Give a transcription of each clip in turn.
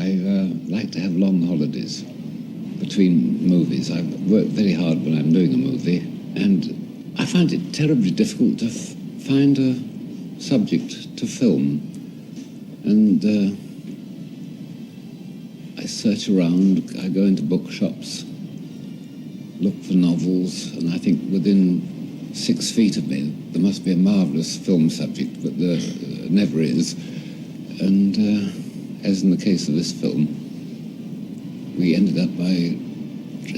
I like to have long holidays between movies. I work very hard when I'm doing a movie, and I find it terribly difficult to find a subject to film. And I search around, I go into bookshops, look for novels, and I think within 6 feet of me there must be a marvellous film subject, but there never is. And as in the case of this film, we ended up by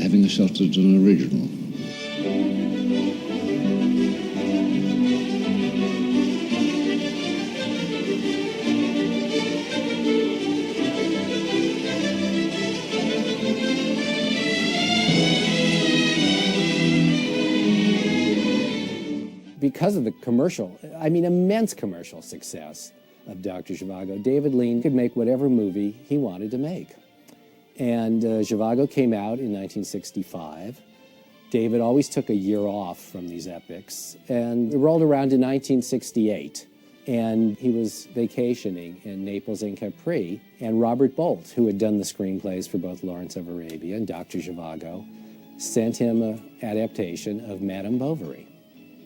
having a shot at an original. Because of the commercial, I mean immense commercial success of Dr. Zhivago, David Lean could make whatever movie he wanted to make. And Zhivago came out in 1965. David always took a year off from these epics, and it rolled around to 1968. And he was vacationing in Naples and Capri, and Robert Bolt, who had done the screenplays for both Lawrence of Arabia and Dr. Zhivago, sent him an adaptation of Madame Bovary.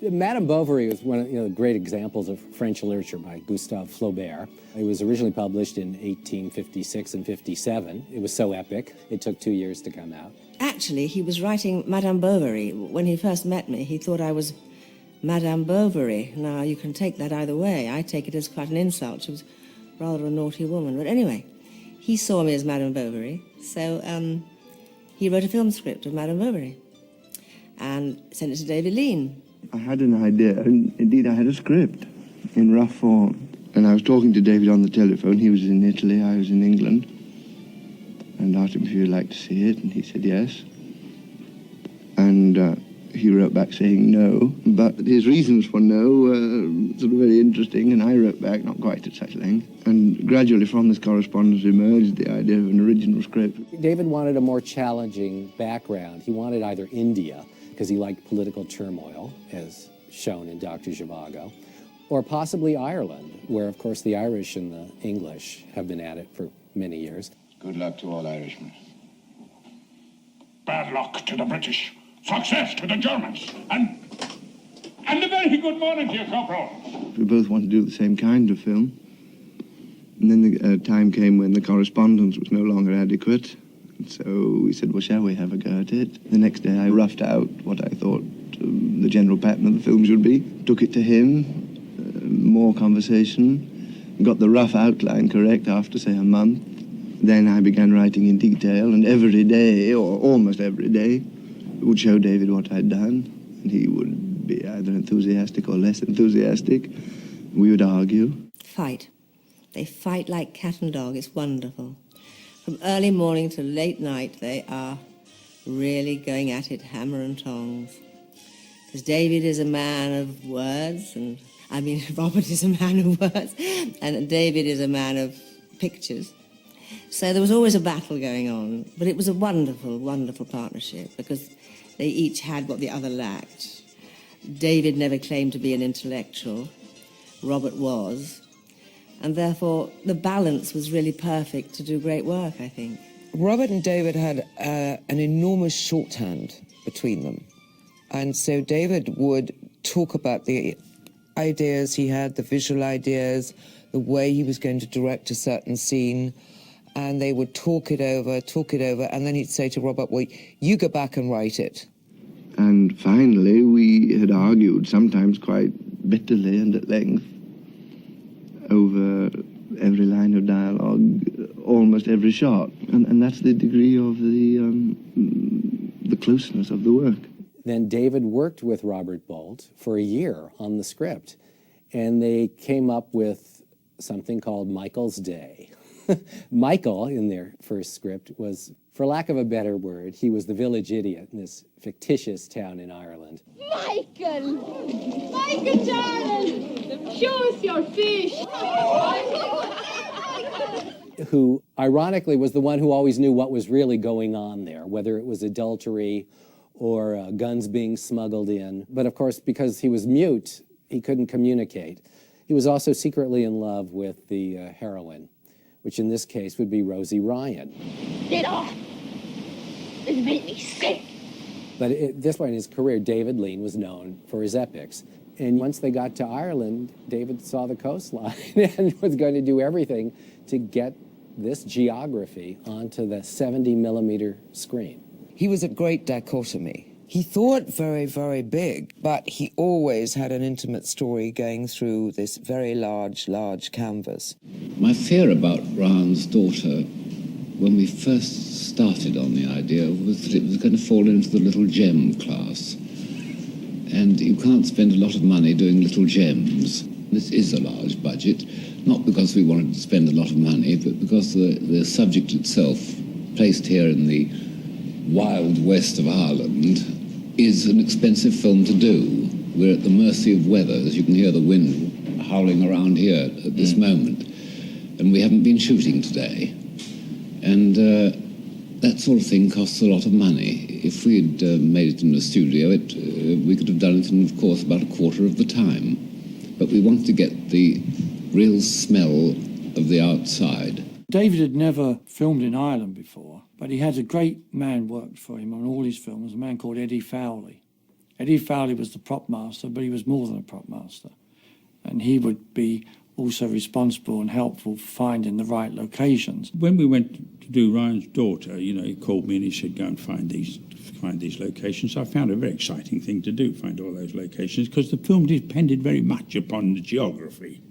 Madame Bovary was one of the great examples of French literature by Gustave Flaubert. It was originally published in 1856 and 57. It was so epic, it took 2 years to come out. Actually, he was writing Madame Bovary. When he first met me, he thought I was Madame Bovary. Now, you can take that either way. I take it as quite an insult. She was rather a naughty woman. But anyway, he saw me as Madame Bovary, so he wrote a film script of Madame Bovary and sent it to David Lean. I had an idea, and indeed I had a script in rough form. And I was talking to David on the telephone. He was in Italy, I was in England. And asked him if he would like to see it, and he said yes. And he wrote back saying no. But his reasons for no were sort of very interesting, and I wrote back not quite at such length. And gradually from this correspondence emerged the idea of an original script. David wanted a more challenging background. He wanted either India, because he liked political turmoil, as shown in Dr. Zhivago, or possibly Ireland, where, of course, the Irish and the English have been at it for many years. Good luck to all Irishmen. Bad luck to the British, success to the Germans, and a very good morning to you, Corporal. We both wanted to do the same kind of film. And then the time came when the correspondence was no longer adequate. So we said, well, shall we have a go at it? The next day I roughed out what I thought the general pattern of the film should be. Took it to him, more conversation, got the rough outline correct after, say, a month. Then I began writing in detail, and every day, or almost every day, would show David what I'd done. And he would be either enthusiastic or less enthusiastic. We would argue. Fight. They fight like cat and dog. It's wonderful. From early morning to late night, they are really going at it hammer and tongs. Because David is a man of words, and Robert is a man of words, and David is a man of pictures. So there was always a battle going on, but it was a wonderful, wonderful partnership because they each had what the other lacked. David never claimed to be an intellectual. Robert was. And therefore, the balance was really perfect to do great work, I think. Robert and David had an enormous shorthand between them. And so David would talk about the ideas he had, the visual ideas, the way he was going to direct a certain scene, and they would talk it over, and then he'd say to Robert, well, you go back and write it. And finally, we had argued, sometimes quite bitterly and at length, over every line of dialogue, almost every shot. And that's the degree of the closeness of the work. Then David worked with Robert Bolt for a year on the script, and they came up with something called Michael's Day. Michael, in their first script, was, for lack of a better word, he was the village idiot in this fictitious town in Ireland. Michael! Michael, darling! Show us your fish! Who, ironically, was the one who always knew what was really going on there, whether it was adultery or guns being smuggled in. But of course, because he was mute, he couldn't communicate. He was also secretly in love with the heroine, which in this case would be Rosie Ryan. Get off! This made me sick. But at this point in his career, David Lean was known for his epics. And once they got to Ireland, David saw the coastline and was going to do everything to get this geography onto the 70-millimeter screen. He was a great dichotomy. He thought very, very big, but he always had an intimate story going through this very large, large canvas. My fear about Ryan's daughter, when we first started on the idea, was that it was going to fall into the little gem class. And you can't spend a lot of money doing little gems. This is a large budget, not because we wanted to spend a lot of money, but because the subject itself, placed here in the wild west of Ireland, is an expensive film to do. We're at the mercy of weather, as you can hear the wind howling around here at this moment. And we haven't been shooting today. And that sort of thing costs a lot of money. If we'd made it in a studio, we could have done it in, of course, about a quarter of the time. But we wanted to get the real smell of the outside. David had never filmed in Ireland before, but he had a great man worked for him on all his films, a man called Eddie Fowley. Eddie Fowley was the prop master, but he was more than a prop master. And he would be also responsible and helpful for finding the right locations. When we went to do Ryan's daughter, he called me and he said, go and find these locations. I found a very exciting thing to do, find all those locations, because the film depended very much upon the geography.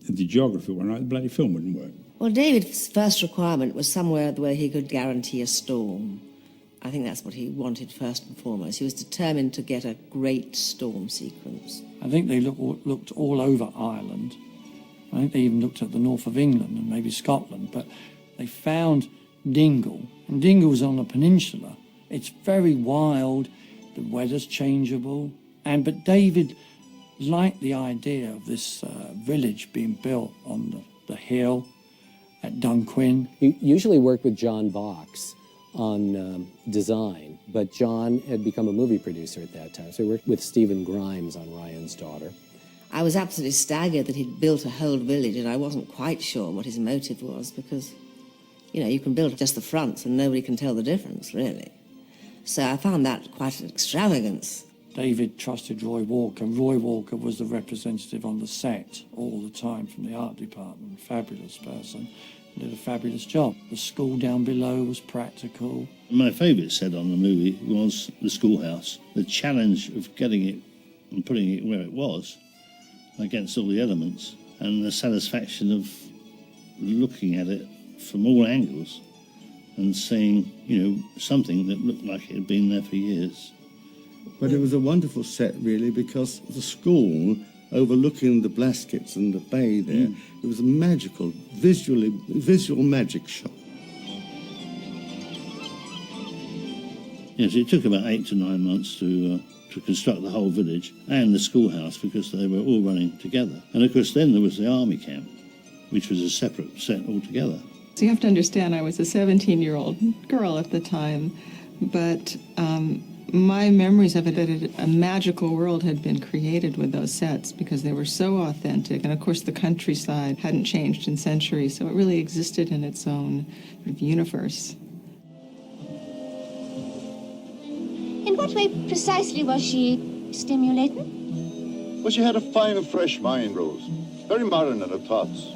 If the geography were right, the bloody film wouldn't work. Well, David's first requirement was somewhere where he could guarantee a storm. I think that's what he wanted first and foremost. He was determined to get a great storm sequence. I think they looked all over Ireland. I think they even looked at the north of England and maybe Scotland, but they found Dingle, and Dingle's on a peninsula. It's very wild, the weather's changeable, but David liked the idea of this village being built on the hill at Dunquin. He usually worked with John Box on design, but John had become a movie producer at that time, so he worked with Stephen Grimes on Ryan's daughter. I was absolutely staggered that he'd built a whole village, and I wasn't quite sure what his motive was, because, you can build just the fronts and nobody can tell the difference, really. So I found that quite an extravagance. David trusted Roy Walker. Roy Walker was the representative on the set all the time from the art department, fabulous person. Did a fabulous job. The school down below was practical. My favourite set on the movie was the schoolhouse. The challenge of getting it and putting it where it was against all the elements, and the satisfaction of looking at it from all angles and seeing, something that looked like it had been there for years. But it was a wonderful set, really, because the school overlooking the Blaskets and the bay there, it was a magical, visual magic show. Yes, it took about 8 to 9 months to construct the whole village and the schoolhouse, because they were all running together. And of course then there was the army camp, which was a separate set altogether. So you have to understand, I was a 17-year-old girl at the time, but my memories of it, that a magical world had been created with those sets because they were so authentic. And of course the countryside hadn't changed in centuries, so it really existed in its own sort of universe. In what way precisely was she stimulating? Well, she had a fine and fresh mind, Rose. Very modern in her thoughts.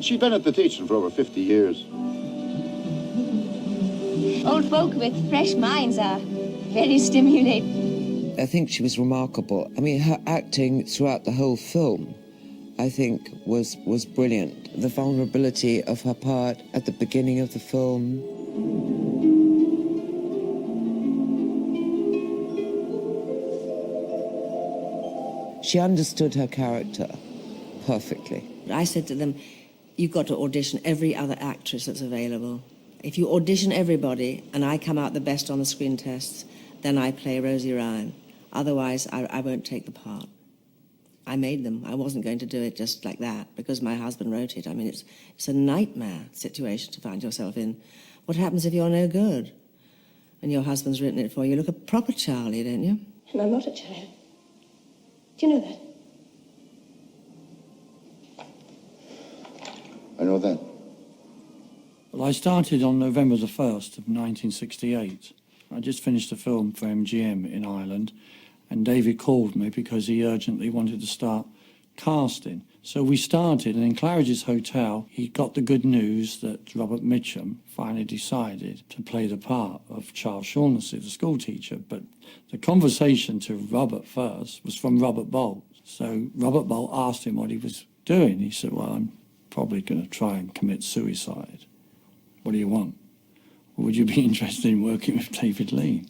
She'd been at the teaching for over 50 years. Old folk with fresh minds are very stimulating. I think she was remarkable. I mean, her acting throughout the whole film, I think, was brilliant. The vulnerability of her part at the beginning of the film. She understood her character perfectly. I said to them, you've got to audition every other actress that's available. If you audition everybody and I come out the best on the screen tests, then I play Rosie Ryan. Otherwise, I won't take the part. I made them. I wasn't going to do it just like that because my husband wrote it. I mean, it's a nightmare situation to find yourself in. What happens if you're no good and your husband's written it for you? You look a proper Charlie, don't you? And I'm not a child. Do you know that? I know that. Well, I started on November the 1st of 1968. I just finished a film for MGM in Ireland, and David called me because he urgently wanted to start casting. So we started, and in Claridge's Hotel, he got the good news that Robert Mitchum finally decided to play the part of Charles Shaughnessy, the school teacher. But the conversation to Robert first was from Robert Bolt. So Robert Bolt asked him what he was doing. He said, well, I'm probably going to try and commit suicide. What do you want? Would you be interested in working with David Lean?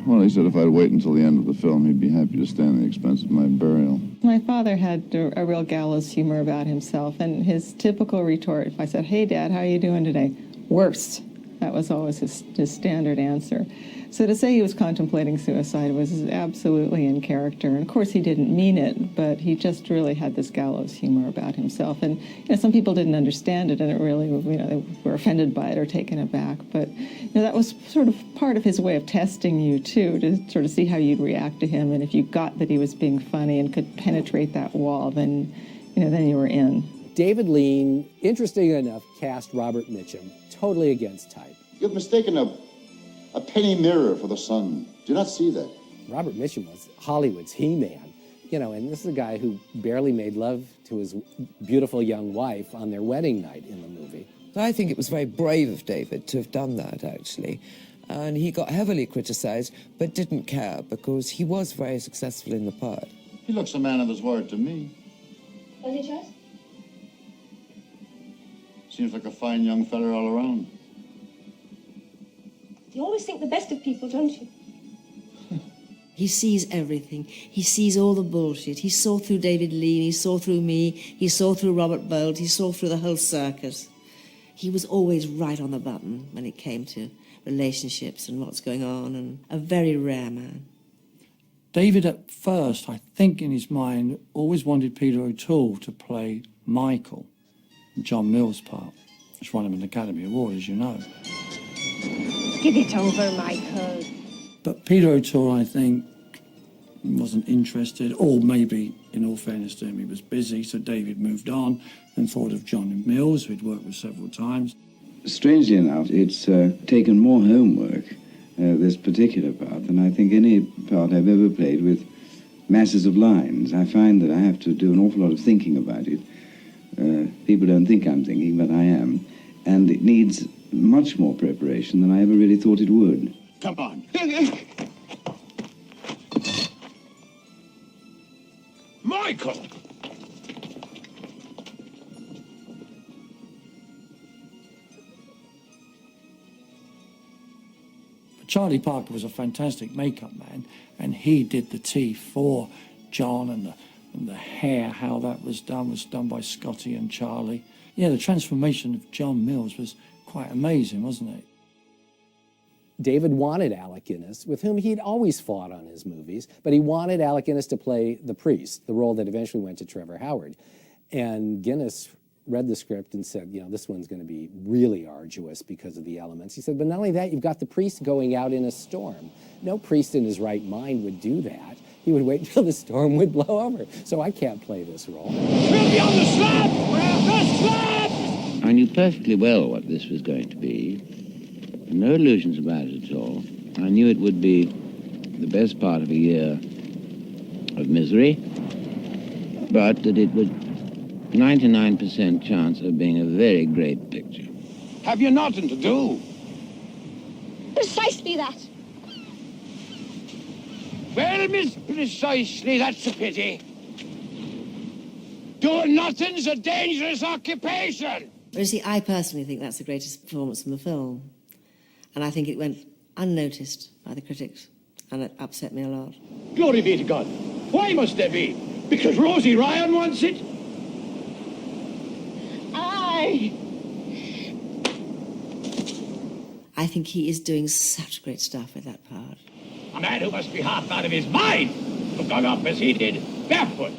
Well, he said if I'd wait until the end of the film, he'd be happy to stand the expense of my burial. My father had a real gallows humor about himself, and his typical retort, if I said, hey, Dad, how are you doing today? Worst. That was always his standard answer. So to say he was contemplating suicide was absolutely in character. And of course, he didn't mean it, but he just really had this gallows humor about himself. And some people didn't understand it, and it really, they were offended by it or taken aback. But that was sort of part of his way of testing you too, to sort of see how you'd react to him. And if you got that he was being funny and could penetrate that wall, then you were in. David Lean, interesting enough, cast Robert Mitchum, totally against type. You've mistaken a penny mirror for the sun. Do you not see that? Robert Mitchum was Hollywood's He-Man, and this is a guy who barely made love to his beautiful young wife on their wedding night in the movie. I think it was very brave of David to have done that, actually. And he got heavily criticized, but didn't care because he was very successful in the part. He looks a man of his word to me. Does he, Charles? Seems like a fine young fella all around. You always think the best of people, don't you? He sees everything. He sees all the bullshit. He saw through David Lean, he saw through me, he saw through Robert Bolt, he saw through the whole circus. He was always right on the button when it came to relationships and what's going on, and a very rare man. David, at first, I think in his mind, always wanted Peter O'Toole to play Michael, John Mills' part, which won him an Academy Award, as you know. Give it over, Michael. But Peter O'Toole, I think, wasn't interested, or maybe, in all fairness to him, he was busy, so David moved on and thought of John Mills, who he'd worked with several times. Strangely enough, it's taken more homework, this particular part, than I think any part I've ever played with masses of lines. I find that I have to do an awful lot of thinking about it. People don't think I'm thinking, but I am. And it needs much more preparation than I ever really thought it would. Come on. Michael! Charlie Parker was a fantastic makeup man, and he did the teeth for John, and the hair, how that was done by Scotty and Charlie. Yeah, the transformation of John Mills was quite amazing, wasn't it? David wanted Alec Guinness, with whom he'd always fought on his movies, but he wanted Alec Guinness to play the priest, the role that eventually went to Trevor Howard. And Guinness read the script and said, this one's going to be really arduous because of the elements. He said, but not only that, you've got the priest going out in a storm. No priest in his right mind would do that. He would wait until the storm would blow over. So I can't play this role. We'll be on the slab! The slab! I knew perfectly well what this was going to be. No illusions about it at all. I knew it would be the best part of a year of misery, but that it was 99% chance of being a very great picture. Have you nothing to do? Precisely that. Well, Miss Precisely, that's a pity. Doing nothing's a dangerous occupation. But you see, I personally think that's the greatest performance from the film. And I think it went unnoticed by the critics, and it upset me a lot. Glory be to God. Why must there be? Because Rosie Ryan wants it? I think he is doing such great stuff with that part. A man who must be half out of his mind to go up as he did, barefoot.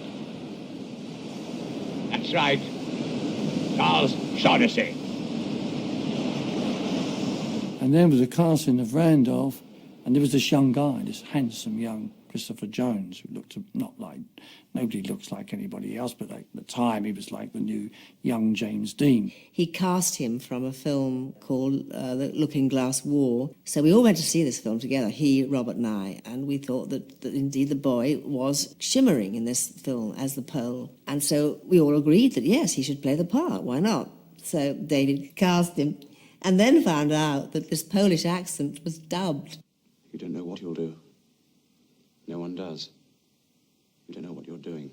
That's right. Charles Shaughnessy. And then was the casting of Randolph, and there was this young guy, this handsome young Christopher Jones, who looked not like, nobody looks like anybody else, but at the time he was like the new young James Dean. He cast him from a film called The Looking Glass War. So we all went to see this film together, he, Robert and I, and we thought that indeed the boy was shimmering in this film as the Pole. And so we all agreed that yes, he should play the part, why not? So David cast him and then found out that this Polish accent was dubbed. You don't know what you'll do. No one does. You don't know what you're doing.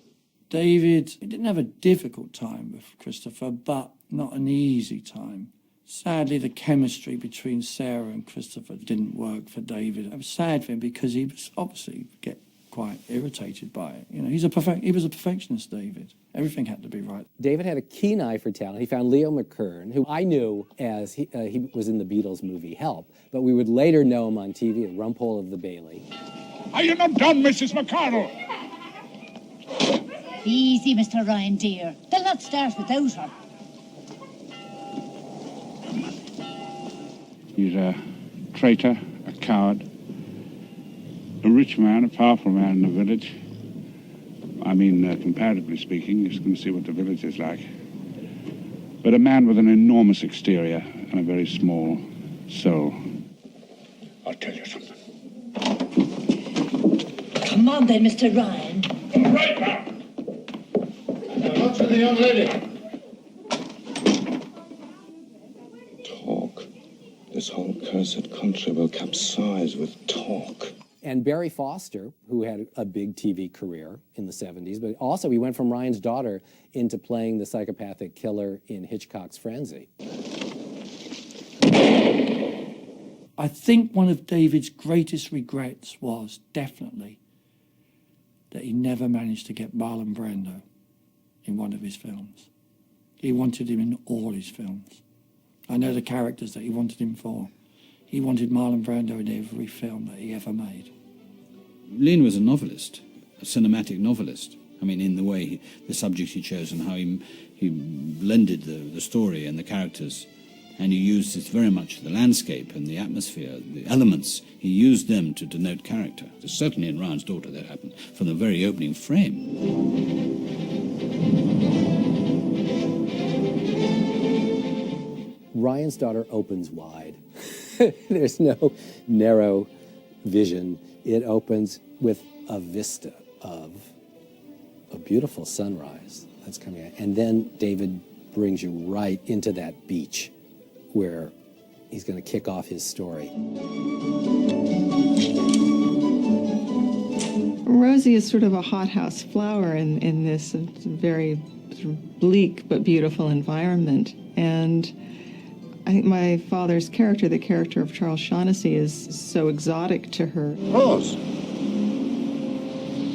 David, he didn't have a difficult time with Christopher, but not an easy time. Sadly, the chemistry between Sarah and Christopher didn't work for David. I was sad for him because he was obviously get quite irritated by it. You know, he was a perfectionist, David. Everything had to be right. David had a keen eye for talent. He found Leo McKern, who I knew as he was in the Beatles movie Help, but we would later know him on TV as Rumpole of the Bailey. Are you not done, Mrs. McConnell? Easy, Mr. Ryan, dear. They'll not start without her. He's a traitor, a coward, a rich man, a powerful man in the village. I mean, comparatively speaking, you can see what the village is like. But a man with an enormous exterior and a very small soul. I'll tell you something. Come on then, Mr. Ryan. All right, now. What's with the young lady? Talk. This whole cursed country will capsize with talk. And Barry Foster, who had a big TV career in the 70s, but also he went from Ryan's daughter into playing the psychopathic killer in Hitchcock's Frenzy. I think one of David's greatest regrets was definitely that he never managed to get Marlon Brando in one of his films. He wanted him in all his films. I know the characters that he wanted him for. He wanted Marlon Brando in every film that he ever made. Lean was a novelist, a cinematic novelist. I mean, in the way, the subjects he chose and how he blended the story and the characters. And he used it very much, the landscape and the atmosphere, the elements. He used them to denote character. Certainly in Ryan's Daughter that happened from the very opening frame. Ryan's Daughter opens wide. There's no narrow vision. It opens with a vista of a beautiful sunrise that's coming out. And then David brings you right into that beach where he's going to kick off his story. Rosie is sort of a hothouse flower in this very sort of bleak but beautiful environment. And I think my father's character, the character of Charles Shaughnessy, is so exotic to her. Rose!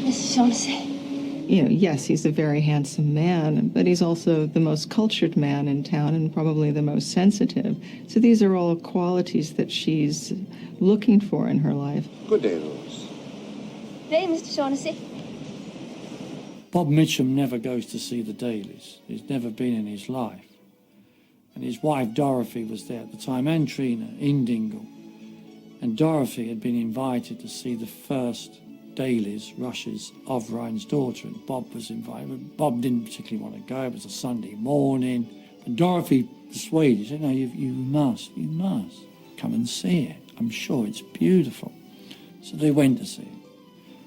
Mrs. Shaughnessy. You know, yes, he's a very handsome man, but he's also the most cultured man in town and probably the most sensitive. So these are all qualities that she's looking for in her life. Good day, Rose. Day, Mr. Shaughnessy. Bob Mitchum never goes to see the dailies. He's never been in his life. And his wife Dorothy was there at the time, and Trina in Dingle. And Dorothy had been invited to see the first dailies, rushes of Ryan's Daughter, and Bob was invited. Bob didn't particularly want to go. It was a Sunday morning. And Dorothy persuaded, said, no, you must come and see it. I'm sure it's beautiful. So they went to see it.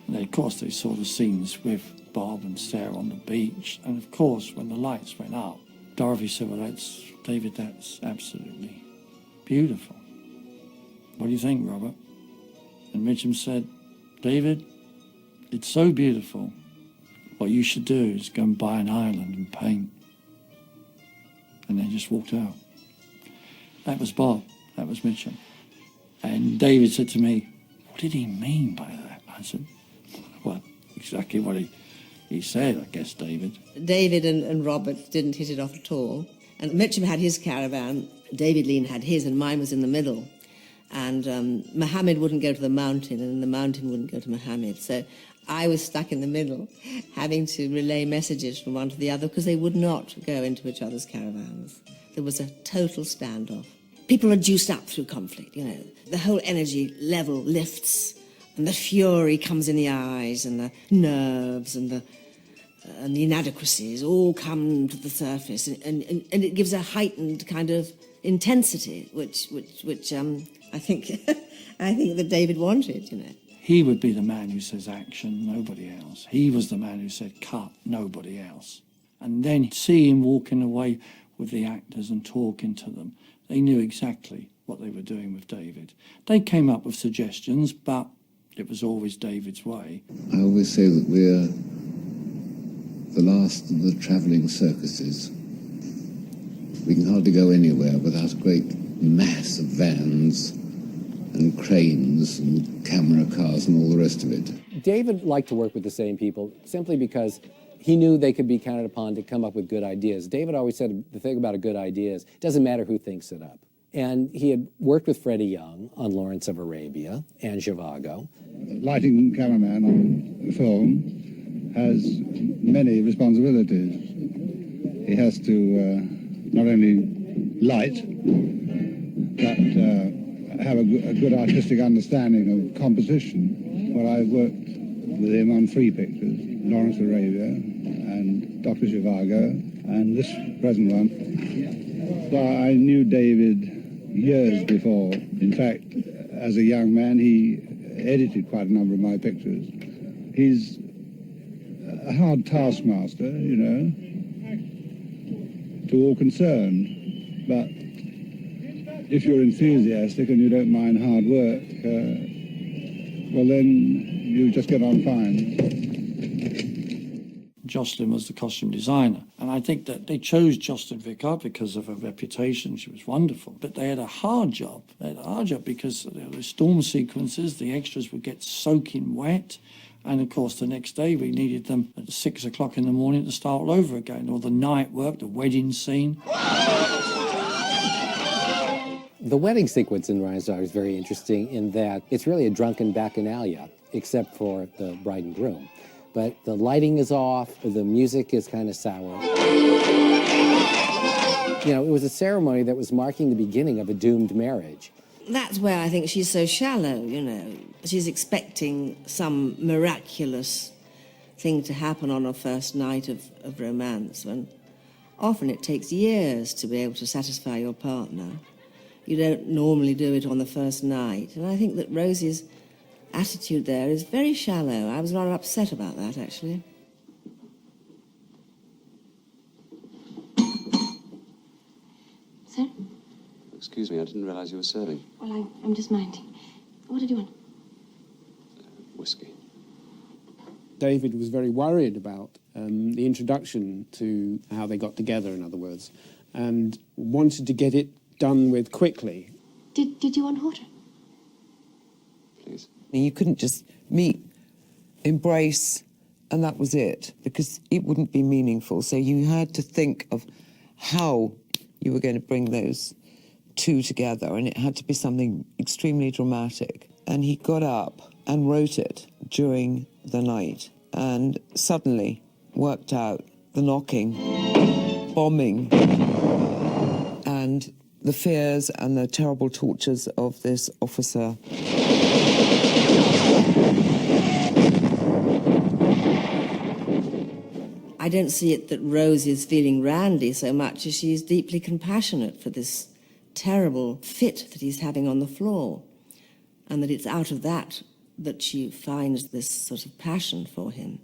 And of course, they saw the scenes with Bob and Sarah on the beach. And of course, when the lights went up, Dorothy said, well, David, that's absolutely beautiful. What do you think, Robert? And Mitchum said, David, it's so beautiful. What you should do is go and buy an island and paint. And they just walked out. That was Bob. That was Mitchum. And David said to me, what did he mean by that? I said, well, exactly what he said, I guess, David. David and Robert didn't hit it off at all. And Mitchum had his caravan, David Lean had his, and mine was in the middle. And Mohammed wouldn't go to the mountain, and the mountain wouldn't go to Mohammed. So I was stuck in the middle, having to relay messages from one to the other, because they would not go into each other's caravans. There was a total standoff. People are juiced up through conflict, you know. The whole energy level lifts And the fury comes in the eyes, and the nerves, and the inadequacies all come to the surface, and it gives a heightened kind of intensity, which I think that David wanted, you know. He would be the man who says action, nobody else. He was the man who said cut, nobody else. And then see him walking away with the actors and talking to them. They knew exactly what they were doing with David. They came up with suggestions, but it was always David's way. I always say that we're the last of the travelling circuses. We can hardly go anywhere without a great mass of vans and cranes and camera cars and all the rest of it. David liked to work with the same people simply because he knew they could be counted upon to come up with good ideas. David always said the thing about a good idea is it doesn't matter who thinks it up. And he had worked with Freddie Young on Lawrence of Arabia and Zhivago. Lighting cameraman on film has many responsibilities. He has to not only light, but have a good artistic understanding of composition. Well, I've worked with him on 3 pictures, Lawrence of Arabia and Dr. Zhivago, and this present one. So I knew David years before. In fact, as a young man, he edited quite a number of my pictures. He's a hard taskmaster, you know, to all concerned, but if you're enthusiastic and you don't mind hard work, well then you just get on fine. Jocelyn was the costume designer, and I think that they chose Jocelyn Vickard because of her reputation. She was wonderful, but they had a hard job. They had a hard job because there were storm sequences, the extras would get soaking wet, and of course the next day we needed them at 6 o'clock in the morning to start all over again, or the night work, the wedding scene. The wedding sequence in Ryan's Daughter is very interesting in that it's really a drunken bacchanalia, except for the bride and groom. But the lighting is off, the music is kind of sour. You know, it was a ceremony that was marking the beginning of a doomed marriage. That's where I think she's so shallow, you know. She's expecting some miraculous thing to happen on her first night of romance, when often it takes years to be able to satisfy your partner. You don't normally do it on the first night. And I think that Rosie's attitude there is very shallow. I was rather upset about that, actually. Sir? Excuse me, I didn't realize you were serving. Well, I'm just minding. What did you want? Whiskey. David was very worried about the introduction to how they got together, in other words, and wanted to get it done with quickly. Did you want water? Please. You couldn't just meet, embrace, and that was it, because it wouldn't be meaningful. So you had to think of how you were going to bring those two together, and it had to be something extremely dramatic. And he got up and wrote it during the night, and suddenly worked out the knocking, bombing, and the fears and the terrible tortures of this officer. I don't see it that Rose is feeling randy so much as she's deeply compassionate for this terrible fit that he's having on the floor, and that it's out of that that she finds this sort of passion for him.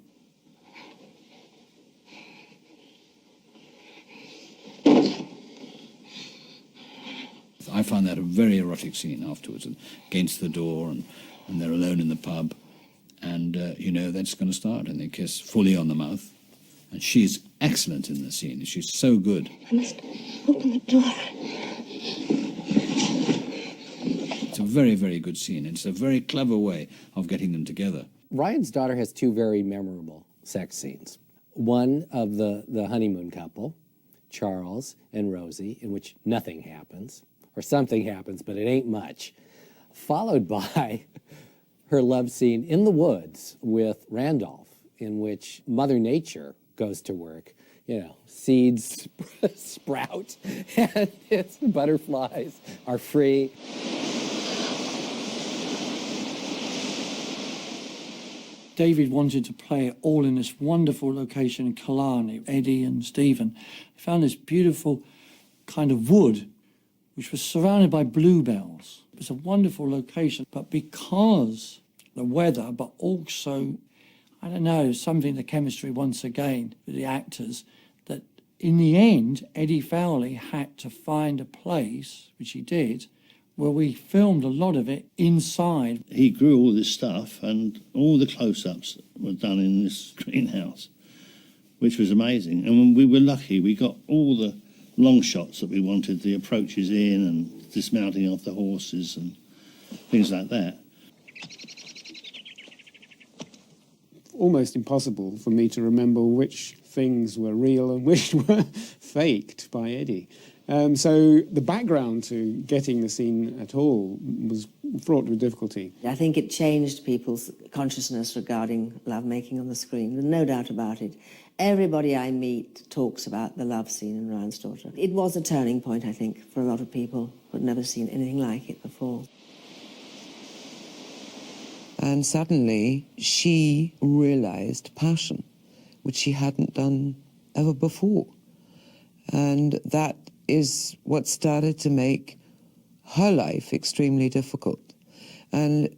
I find that a very erotic scene afterwards, and against the door, and they're alone in the pub, and you know that's going to start, and they kiss fully on the mouth, and she's excellent in the scene. She's so good. I must open the door. It's a very, very good scene. It's a very clever way of getting them together. Ryan's Daughter has 2 very memorable sex scenes. One of the honeymoon couple, Charles and Rosie, in which nothing happens, or something happens, but it ain't much, followed by her love scene in the woods with Randolph, in which Mother Nature goes to work. You know, seeds sprout, and its butterflies are free. David wanted to play it all in this wonderful location in Killarney. Eddie and Stephen found this beautiful kind of wood which was surrounded by bluebells. It was a wonderful location, but because the weather, but also, I don't know, something, the chemistry once again with the actors, that in the end, Eddie Fowley had to find a place, which he did, where we filmed a lot of it inside. He grew all this stuff, and all the close-ups were done in this greenhouse, which was amazing. And when we were lucky, we got all the long shots that we wanted, the approaches in and dismounting of the horses and things like that. Almost impossible for me to remember which things were real and which were faked by Eddie. So the background to getting the scene at all was fraught with difficulty. I think it changed people's consciousness regarding lovemaking on the screen. There's no doubt about it. Everybody I meet talks about the love scene in Ryan's Daughter. It was a turning point, I think, for a lot of people who had never seen anything like it before. And suddenly she realized passion, which she hadn't done ever before. And that is what started to make her life extremely difficult. And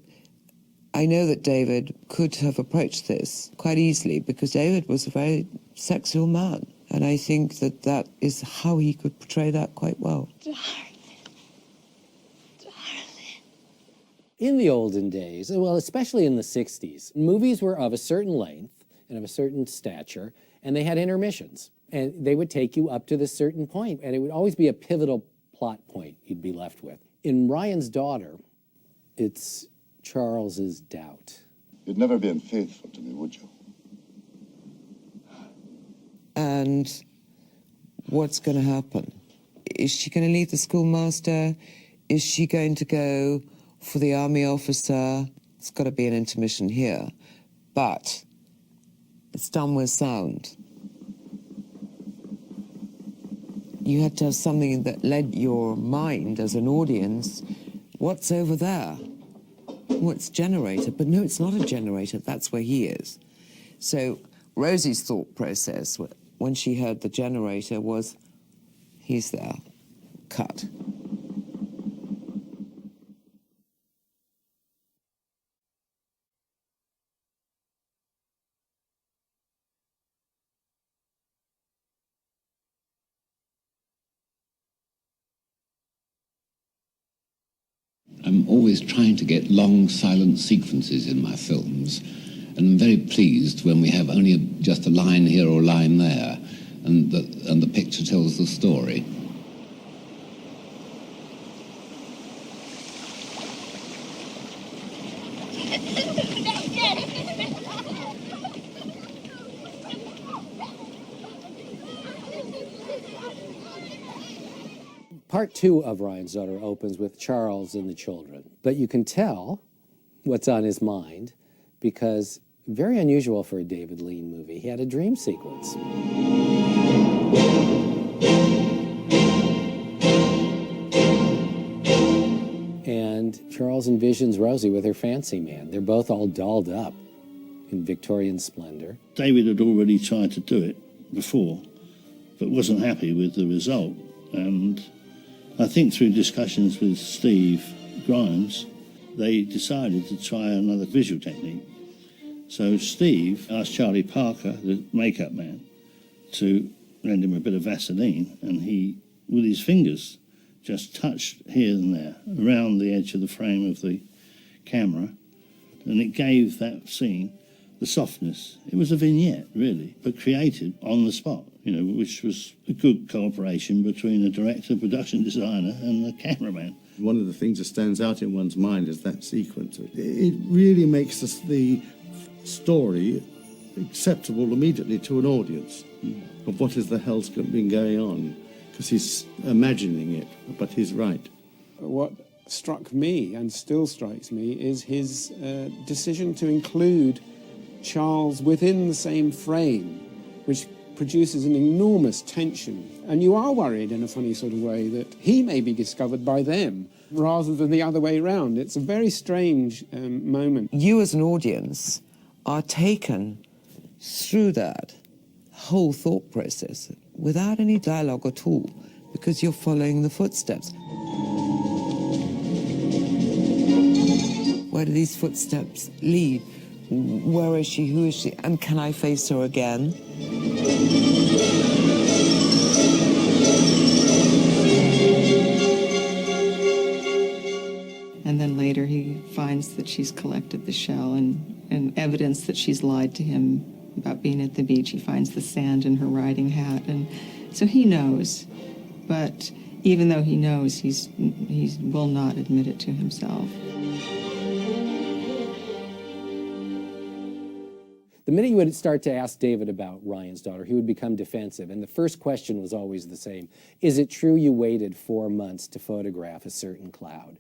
I know that David could have approached this quite easily because David was a very sexual man. And I think that that is how he could portray that quite well. In the olden days, well, especially in the 60s, movies were of a certain length and of a certain stature, and they had intermissions. And they would take you up to this certain point, and it would always be a pivotal plot point you'd be left with. In Ryan's Daughter, it's Charles's doubt. You'd never be unfaithful to me, would you? And what's going to happen? Is she going to leave the schoolmaster? Is she going to go for the army officer? It's got to be an intermission here. But it's done with sound. You had to have something that led your mind as an audience. What's over there? What's generator? But no, it's not a generator. That's where he is. So Rosie's thought process when she heard the generator was, he's there. Cut. I'm always trying to get long, silent sequences in my films, and I'm very pleased when we have only just a line here or a line there, and the picture tells the story. Part 2 of Ryan's Daughter opens with Charles and the children. But you can tell what's on his mind because, very unusual for a David Lean movie, he had a dream sequence. And Charles envisions Rosie with her fancy man. They're both all dolled up in Victorian splendor. David had already tried to do it before, but wasn't happy with the result. And I think through discussions with Steve Grimes, they decided to try another visual technique. So Steve asked Charlie Parker, the makeup man, to lend him a bit of Vaseline, and he, with his fingers, just touched here and there, around the edge of the frame of the camera, and it gave that scene the softness. It was a vignette, really, but created on the spot, which was a good cooperation between a director, production designer, and the cameraman. One of the things that stands out in one's mind is that sequence. It really makes the story acceptable immediately to an audience of what is the hell's been going on, because he's imagining it, but he's right. What struck me, and still strikes me, is his decision to include Charles within the same frame, which produces an enormous tension. And you are worried in a funny sort of way that he may be discovered by them rather than the other way around. It's a very strange moment. You as an audience are taken through that whole thought process without any dialogue at all, because you're following the footsteps. Where do these footsteps lead? Where is she? Who is she? And can I face her again? And then later he finds that she's collected the shell and evidence that she's lied to him about being at the beach. He finds the sand in her riding hat. And so he knows. But even though he knows, he will not admit it to himself. The minute you would start to ask David about Ryan's daughter, he would become defensive. And the first question was always the same. Is it true you waited 4 months to photograph a certain cloud?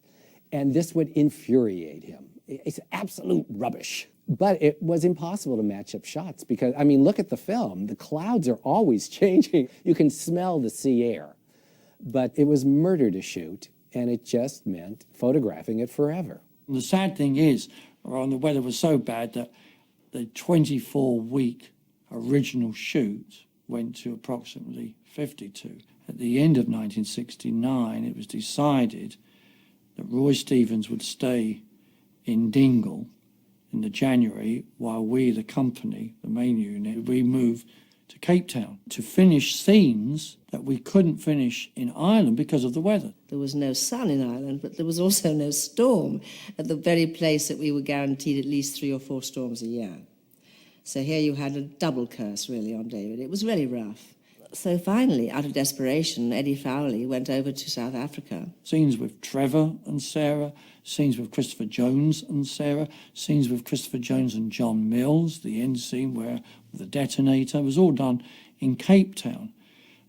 And this would infuriate him. It's absolute rubbish. But it was impossible to match up shots because, I mean, look at the film. The clouds are always changing. You can smell the sea air. But it was murder to shoot, and it just meant photographing it forever. And the sad thing is, Ron, the weather was so bad that the 24-week original shoot went to approximately 52. At the end of 1969, it was decided that Roy Stevens would stay in Dingle in the January while we, the company, the main unit, we moved to Cape Town to finish scenes that we couldn't finish in Ireland because of the weather. There was no sun in Ireland, but there was also no storm at the very place that we were guaranteed at least 3 or 4 storms a year. So here you had a double curse, really, on David. It was really rough. So finally, out of desperation, Eddie Fowley went over to South Africa. Scenes with Trevor and Sarah, scenes with Christopher Jones and Sarah, scenes with Christopher Jones and John Mills, the end scene where the detonator, it was all done in Cape Town.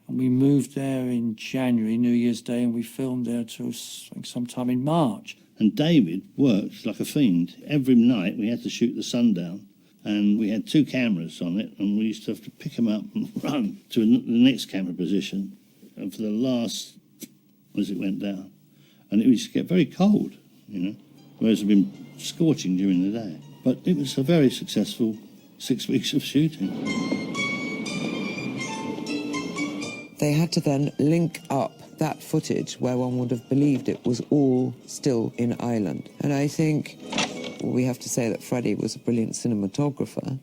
And we moved there in January, New Year's Day, and we filmed there till sometime in March. And David worked like a fiend. Every night we had to shoot the sundown. And we had 2 cameras on it, and we used to have to pick them up and run to the next camera position. And for the last, as it went down, and it used to get very cold, you know, whereas it had been scorching during the day. But it was a very successful 6 weeks of shooting. They had to then link up that footage where one would have believed it was all still in Ireland. And I think we have to say that Freddie was a brilliant cinematographer,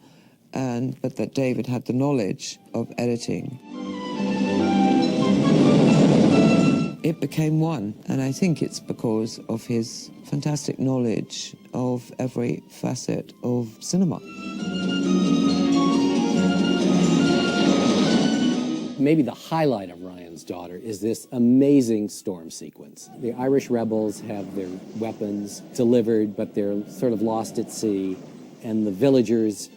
but that David had the knowledge of editing. It became one, and I think it's because of his fantastic knowledge of every facet of cinema. Maybe the highlight of Ryan's daughter is this amazing storm sequence. The Irish rebels have their weapons delivered, but they're sort of lost at sea, and the villagers,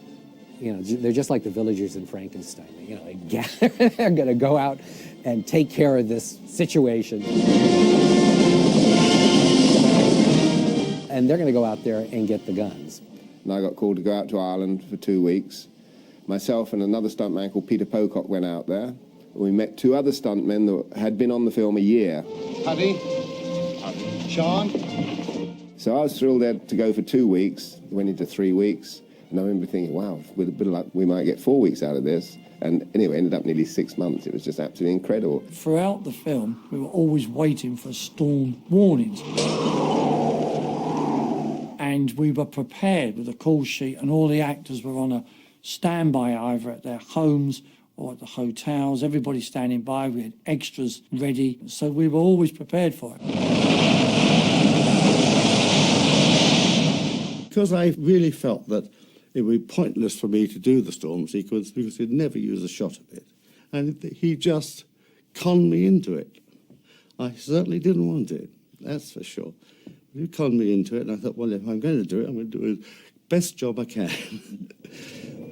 you know, they're just like the villagers in Frankenstein. You know, they gather, they're going to go out and take care of this situation. And they're going to go out there and get the guns. And I got called to go out to Ireland for 2 weeks. Myself and another stuntman called Peter Pocock went out there. We met 2 other stuntmen that had been on the film a year. Paddy? Sean? So I was thrilled there to go for 2 weeks. Went into 3 weeks. And I remember thinking, wow, with a bit of luck, we might get 4 weeks out of this. And anyway, ended up nearly 6 months. It was just absolutely incredible. Throughout the film, we were always waiting for storm warnings. And we were prepared with a call sheet, and all the actors were on a standby either at their homes or at the hotels. Everybody standing by. We had extras ready. So we were always prepared for it. Because I really felt that it would be pointless for me to do the storm sequence because he'd never use a shot of it. And he just conned me into it. I certainly didn't want it, that's for sure. He conned me into it, and I thought, well, if I'm going to do it, I'm going to do the best job I can.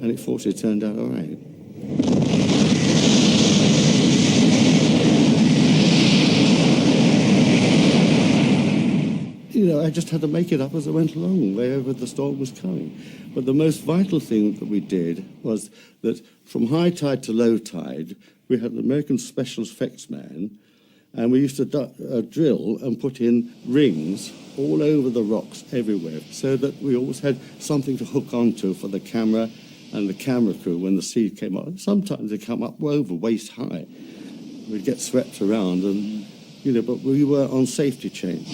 And it fortunately turned out all right. You know, I just had to make it up as I went along, wherever the storm was coming. But the most vital thing that we did was that from high tide to low tide, we had an American special effects man And we used to drill and put in rings all over the rocks everywhere, so that we always had something to hook onto for the camera and the camera crew when the sea came up. Sometimes they come up over waist high. We'd get swept around, and but we were on safety chains.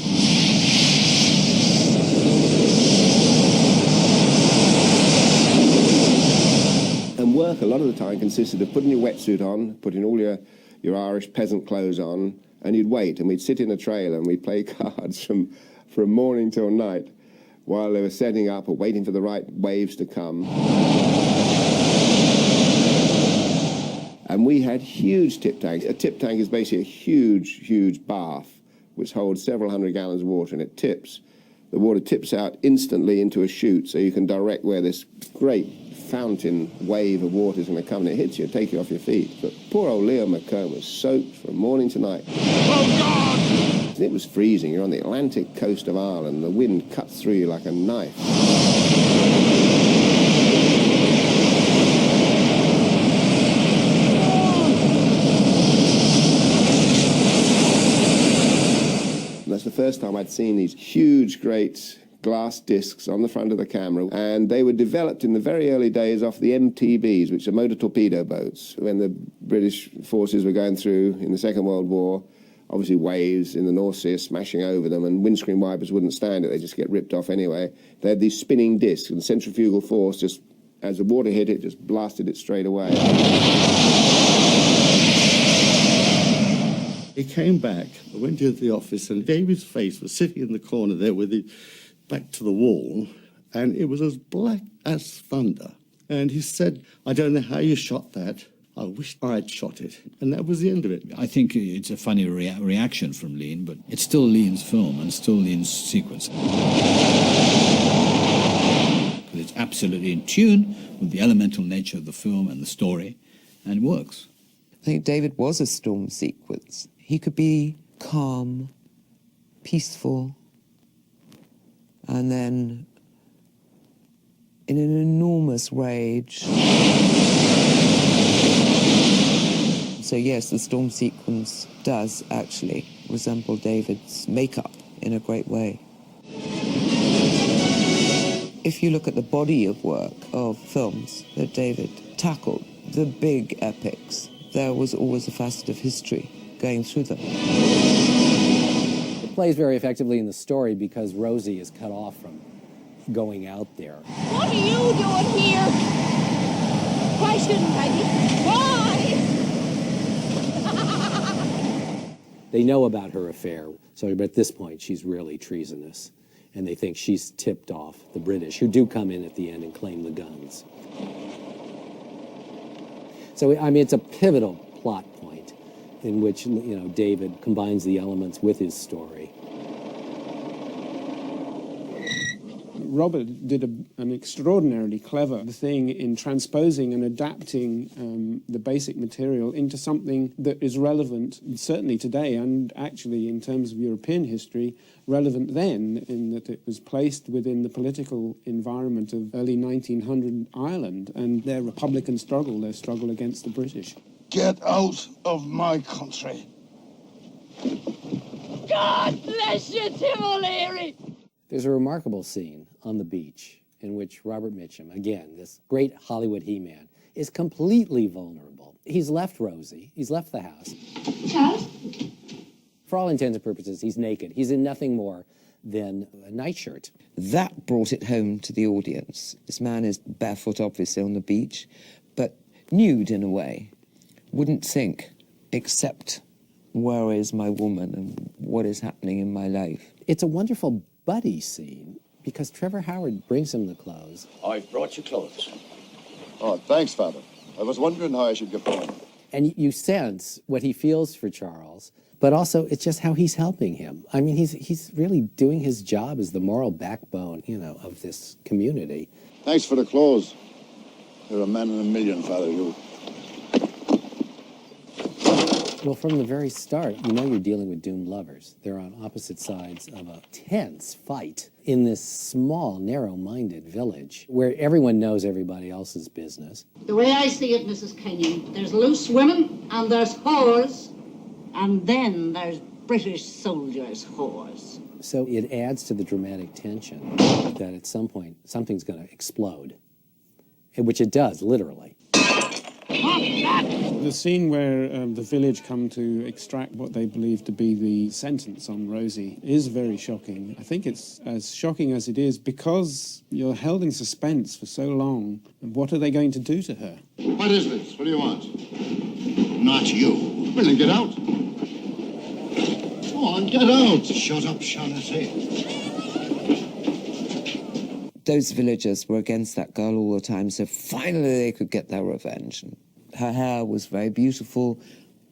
And work a lot of the time consisted of putting your wetsuit on, putting all your Irish peasant clothes on, and you'd wait, and we'd sit in a trailer and we'd play cards from morning till night while they were setting up or waiting for the right waves to come. And we had huge tip tanks. A tip tank is basically a huge bath which holds several hundred gallons of water, and it tips. The water tips out instantly into a chute, so you can direct where this great fountain wave of water is going to come, and it hits you and takes you off your feet. But poor old Leo McComb was soaked from morning to night. Oh, God! It was freezing. You're on the Atlantic coast of Ireland. The wind cuts through you like a knife. And that's the first time I'd seen these huge, great glass discs on the front of the camera, and they were developed in the very early days off the MTBs, which are motor torpedo boats. When the British forces were going through in the Second World War, obviously waves in the North Sea smashing over them, and windscreen wipers wouldn't stand it. They just get ripped off anyway. They had these spinning discs, and centrifugal force just, as the water hit it, just blasted it straight away. He came back, I went into the office, and David's face was sitting in the corner there with it back to the wall, and it was as black as thunder. And he said, "I don't know how you shot that. I wish I'd shot it." And that was the end of it. I think it's a funny reaction from Lean, but it's still Lean's film and still Lean's sequence. It's absolutely in tune with the elemental nature of the film and the story, and it works. I think David was a storm sequence. He could be calm, peaceful, and then in an enormous rage. So yes, the storm sequence does actually resemble David's makeup in a great way. If you look at the body of work of films that David tackled, the big epics, there was always a facet of history going through them. It plays very effectively in the story because Rosie is cut off from going out there. What are you doing here? Why shouldn't I be? Why? They know about her affair, so at this point she's really treasonous, and they think she's tipped off the British, who do come in at the end and claim the guns. So, I mean, it's a pivotal plot point in which, David combines the elements with his story. Robert did an extraordinarily clever thing in transposing and adapting the basic material into something that is relevant, certainly today, and actually in terms of European history, relevant then, in that it was placed within the political environment of early 1900 Ireland and their Republican struggle, their struggle against the British. Get out of my country. God bless you, Tim O'Leary! There's a remarkable scene on the beach in which Robert Mitchum, again, this great Hollywood he-man, is completely vulnerable. He's left Rosie. He's left the house. Charles? For all intents and purposes, he's naked. He's in nothing more than a nightshirt. That brought it home to the audience. This man is barefoot, obviously, on the beach, but nude in a way. Wouldn't think, except, where is my woman and what is happening in my life? It's a wonderful buddy scene because Trevor Howard brings him the clothes. I've brought you clothes. Oh, thanks, Father. I was wondering how I should get home. And you sense what he feels for Charles, but also it's just how he's helping him. I mean, he's really doing his job as the moral backbone, of this community. Thanks for the clothes. You're a man in a million, Father, you. Well, from the very start, you're dealing with doomed lovers. They're on opposite sides of a tense fight in this small, narrow-minded village where everyone knows everybody else's business. The way I see it, Mrs. Kenyon, there's loose women and there's whores, And then there's British soldiers' whores. So it adds to the dramatic tension that at some point something's going to explode, which it does, literally. The scene where the village come to extract what they believe to be the sentence on Rosie is very shocking. I think it's as shocking as it is because you're held in suspense for so long. What are they going to do to her? What is this? What do you want? Not you. Well, then get out. Go on, get out. Shut up, Shaughnessy. Those villagers were against that girl all the time, so finally they could get their revenge. And her hair was very beautiful.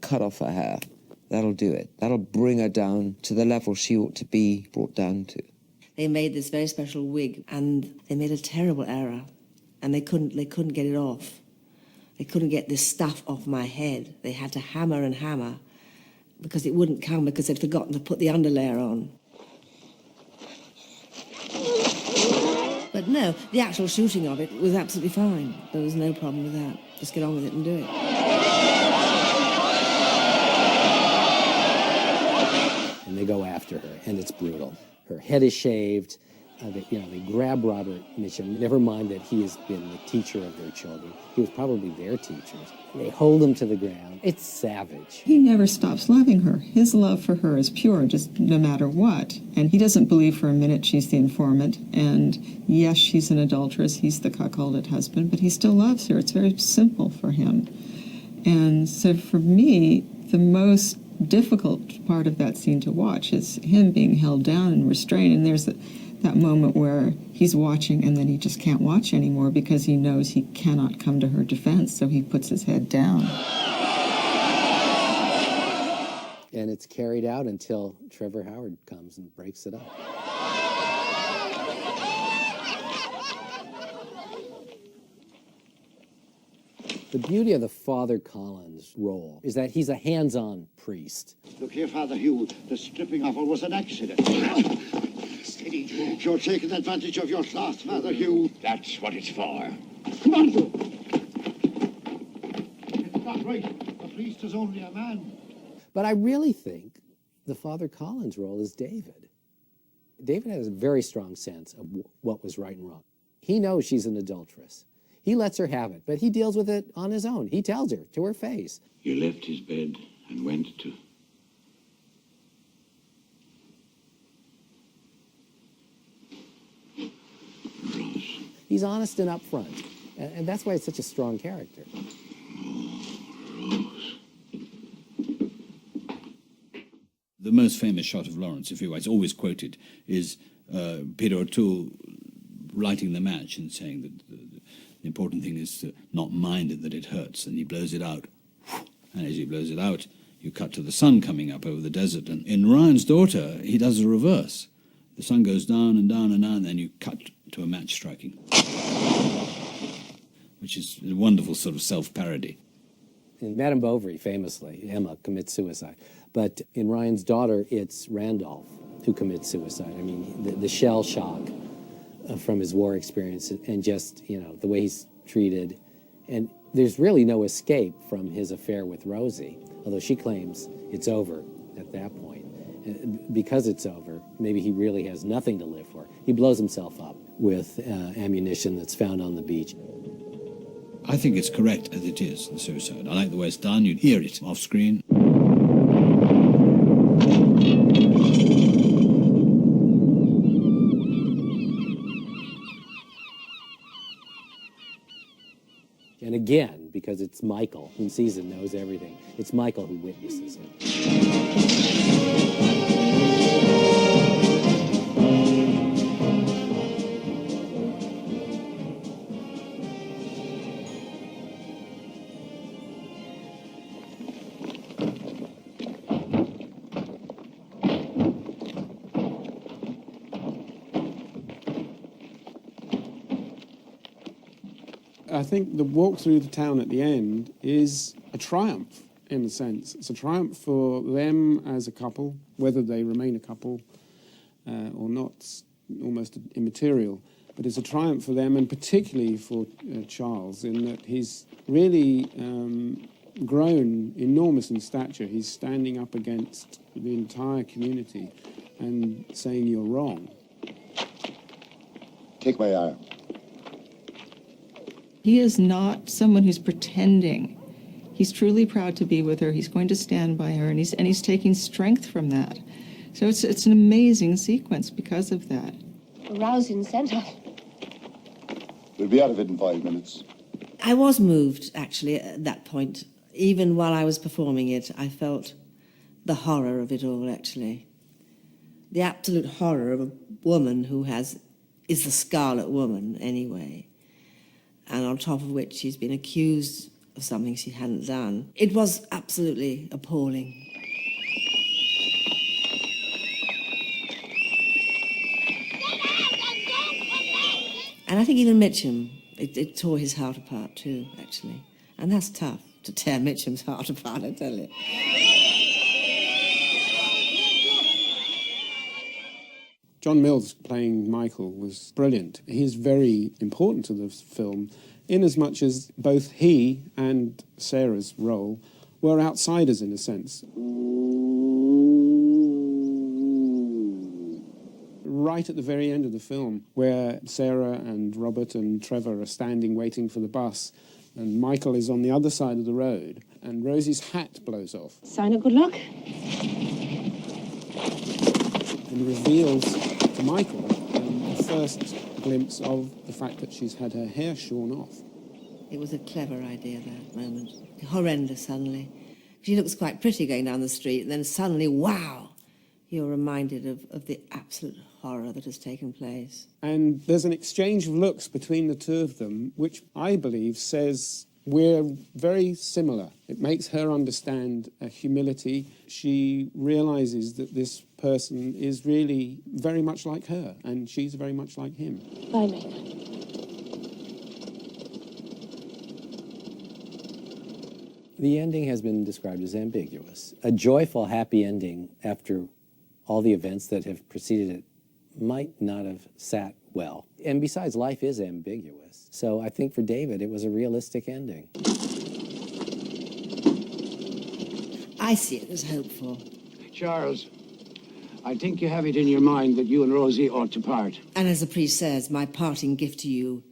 Cut off her hair. That'll do it. That'll bring her down to the level she ought to be brought down to. They made this very special wig, and they made a terrible error, and they couldn't get it off. They couldn't get this stuff off my head. They had to hammer and hammer because it wouldn't come because they'd forgotten to put the underlayer on. But no, the actual shooting of it was absolutely fine. There was no problem with that. Just get on with it and do it. And they go after her, and it's brutal. Her head is shaved. They grab Robert Mitchum. Never mind that he has been the teacher of their children. He was probably their teacher. They hold him to the ground. It's savage. He never stops loving her. His love for her is pure, just no matter what. And he doesn't believe for a minute she's the informant. And yes, she's an adulteress. He's the cuckolded husband, but he still loves her. It's very simple for him. And so for me, the most difficult part of that scene to watch is him being held down and restrained. And there's that moment where he's watching and then he just can't watch anymore because he knows he cannot come to her defense, so he puts his head down. And it's carried out until Trevor Howard comes and breaks it up. The beauty of the Father Collins role is that he's a hands-on priest. Look here, Father Hugh, the stripping of her was an accident. Steady, Joe. You're taking advantage of your cloth, Father Hugh. That's what it's for. Come on, Joe. It's not right. The priest is only a man. But I really think the Father Collins role is David. David has a very strong sense of what was right and wrong. He knows she's an adulteress. He lets her have it, but he deals with it on his own. He tells her to her face. You left his bed and went to... Rose. He's honest and upfront, and that's why it's such a strong character. Rose. The most famous shot of Lawrence, if you will, it's always quoted, is Peter O'Toole lighting the match and saying that the important thing is to not mind it, that it hurts, and he blows it out. And as he blows it out, you cut to the sun coming up over the desert. And in Ryan's Daughter, he does the reverse. The sun goes down and down and down, and then you cut to a match striking, which is a wonderful sort of self-parody. In Madame Bovary, famously, Emma commits suicide. But in Ryan's Daughter, it's Randolph who commits suicide. I mean, the shell shock from his war experience and just, the way he's treated. And there's really no escape from his affair with Rosie, although she claims it's over at that point. Because it's over, maybe he really has nothing to live for. He blows himself up with ammunition that's found on the beach. I think it's correct as it is, the suicide. I like the way it's done. You'd hear it off screen. And again, because it's Michael who sees and knows everything, it's Michael who witnesses it. I think the walk through the town at the end is a triumph, in a sense. It's a triumph for them as a couple, whether they remain a couple or not, almost immaterial. But it's a triumph for them, and particularly for Charles, in that he's really grown enormous in stature. He's standing up against the entire community and saying you're wrong. Take my arm. He is not someone who's pretending. He's truly proud to be with her. He's going to stand by her, and he's taking strength from that. So it's an amazing sequence because of that. A rousing send-off. We'll be out of it in 5 minutes. I was moved, actually, at that point. Even while I was performing it, I felt the horror of it all, actually. The absolute horror of a woman who is the Scarlet Woman, anyway, and on top of which she's been accused of something she hadn't done. It was absolutely appalling. And I think even Mitchum, it tore his heart apart too, actually. And that's tough, to tear Mitchum's heart apart, I tell you. John Mills playing Michael was brilliant. He's very important to the film, in as much as both he and Sarah's role were outsiders in a sense. Right at the very end of the film, where Sarah and Robert and Trevor are standing waiting for the bus, and Michael is on the other side of the road, and Rosie's hat blows off. Sign of good luck. And reveals to Michael the first glimpse of the fact that she's had her hair shorn off. It was a clever idea, that moment. Horrendous, suddenly. She looks quite pretty going down the street, and then suddenly, wow, you're reminded of the absolute horror that has taken place. And there's an exchange of looks between the two of them, which I believe says we're very similar. It makes her understand humility. She realizes that this person is really very much like her, and she's very much like him. Bye, Michael. The ending has been described as ambiguous. A joyful, happy ending after all the events that have preceded it might not have sat well. And besides, life is ambiguous. So I think for David, it was a realistic ending. I see it as hopeful. Charles, I think you have it in your mind that you and Rosie ought to part. And as the priest says, my parting gift to you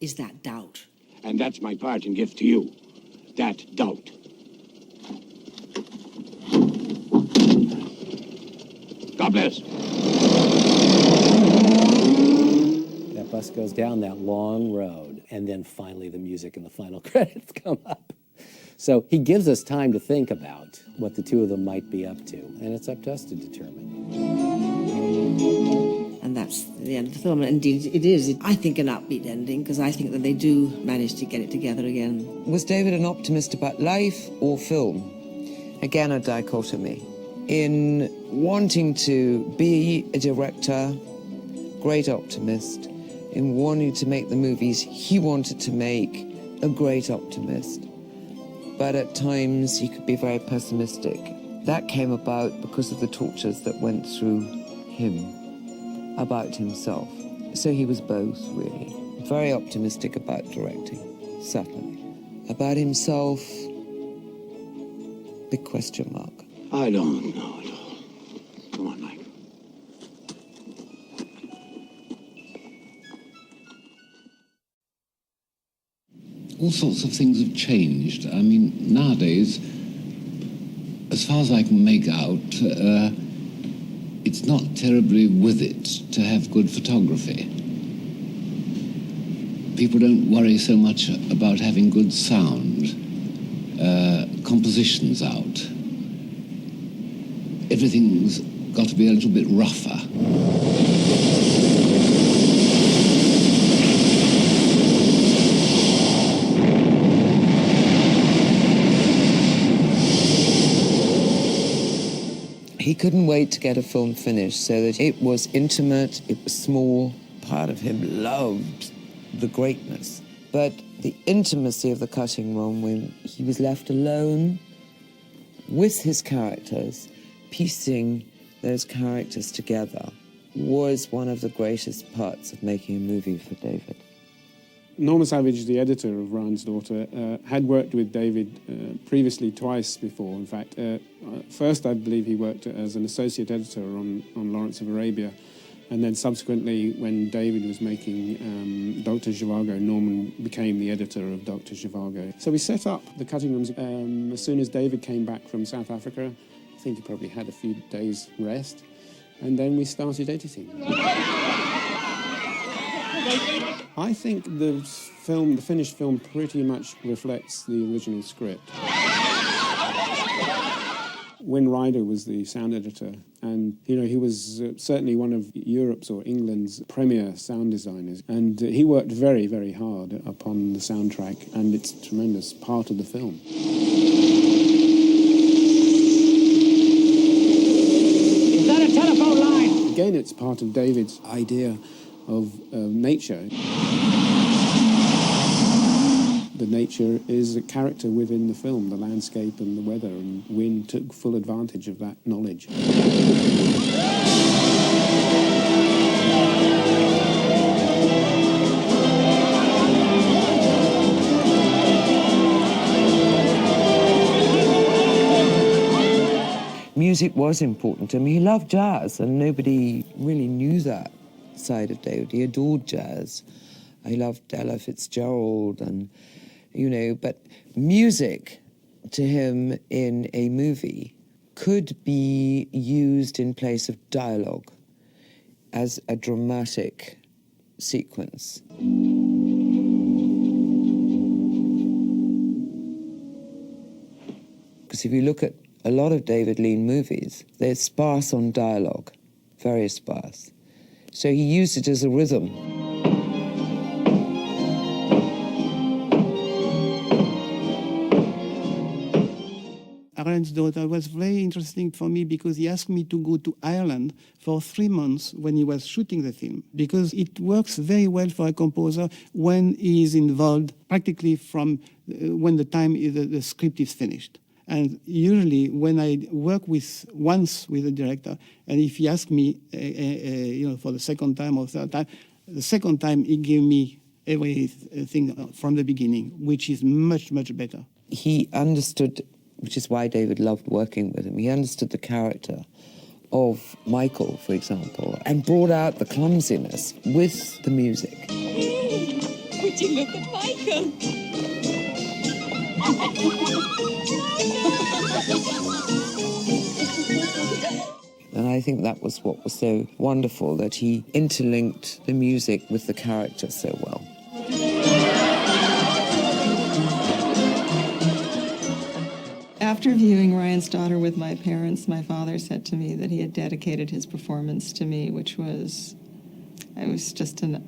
is that doubt. And that's my parting gift to you, that doubt. God bless. That bus goes down that long road, and then finally the music and the final credits come up. So he gives us time to think about what the two of them might be up to, and it's up to us to determine. And that's the end of the film. Indeed, it is, I think, an upbeat ending, because I think that they do manage to get it together again. Was David an optimist about life or film? Again, a dichotomy. In wanting to be a director, great optimist. In wanting to make the movies he wanted to make, a great optimist. But at times he could be very pessimistic. That came about because of the tortures that went through him about himself. So he was both, really. Very optimistic about directing, certainly. About himself, big question mark. I don't know at all. Come on, Mike. All sorts of things have changed. I mean, nowadays, as far as I can make out, it's not terribly with it to have good photography. People don't worry so much about having good sound, compositions out. Everything's got to be a little bit rougher. He couldn't wait to get a film finished so that it was intimate, it was small. Part of him loved the greatness. But the intimacy of the cutting room, when he was left alone with his characters, piecing those characters together, was one of the greatest parts of making a movie for David. Norman Savage, the editor of Ryan's Daughter, had worked with David previously twice before. In fact, first I believe he worked as an associate editor on Lawrence of Arabia, and then subsequently when David was making Dr. Zhivago, Norman became the editor of Dr. Zhivago. So we set up the cutting rooms as soon as David came back from South Africa. I think he probably had a few days rest, and then we started editing. I think the finished film, pretty much reflects the original script. Win Ryder was the sound editor, and he was certainly one of Europe's or England's premier sound designers, and he worked very, very hard upon the soundtrack, and it's a tremendous part of the film. Is that a telephone line? Again, it's part of David's idea of nature. The nature is a character within the film, the landscape and the weather, and Wynne took full advantage of that knowledge. Music was important to him. He loved jazz, and nobody really knew that side of David. He adored jazz. He loved Ella Fitzgerald and but music to him in a movie could be used in place of dialogue as a dramatic sequence. Because if you look at a lot of David Lean movies, they're sparse on dialogue, very sparse. So he used it as a rhythm. Ryan's Daughter was very interesting for me because he asked me to go to Ireland for 3 months when he was shooting the film, because it works very well for a composer when he is involved practically from when the script is finished. And usually when I work once with a director, and if he asks me for the second time or third time, the second time he gave me everything from the beginning, which is much, much better. He understood, which is why David loved working with him, he understood the character of Michael, for example, and brought out the clumsiness with the music. Would you look at Michael? And I think that was what was so wonderful, that he interlinked the music with the character so well. After viewing Ryan's Daughter with my parents, my father said to me that he had dedicated his performance to me, which was just a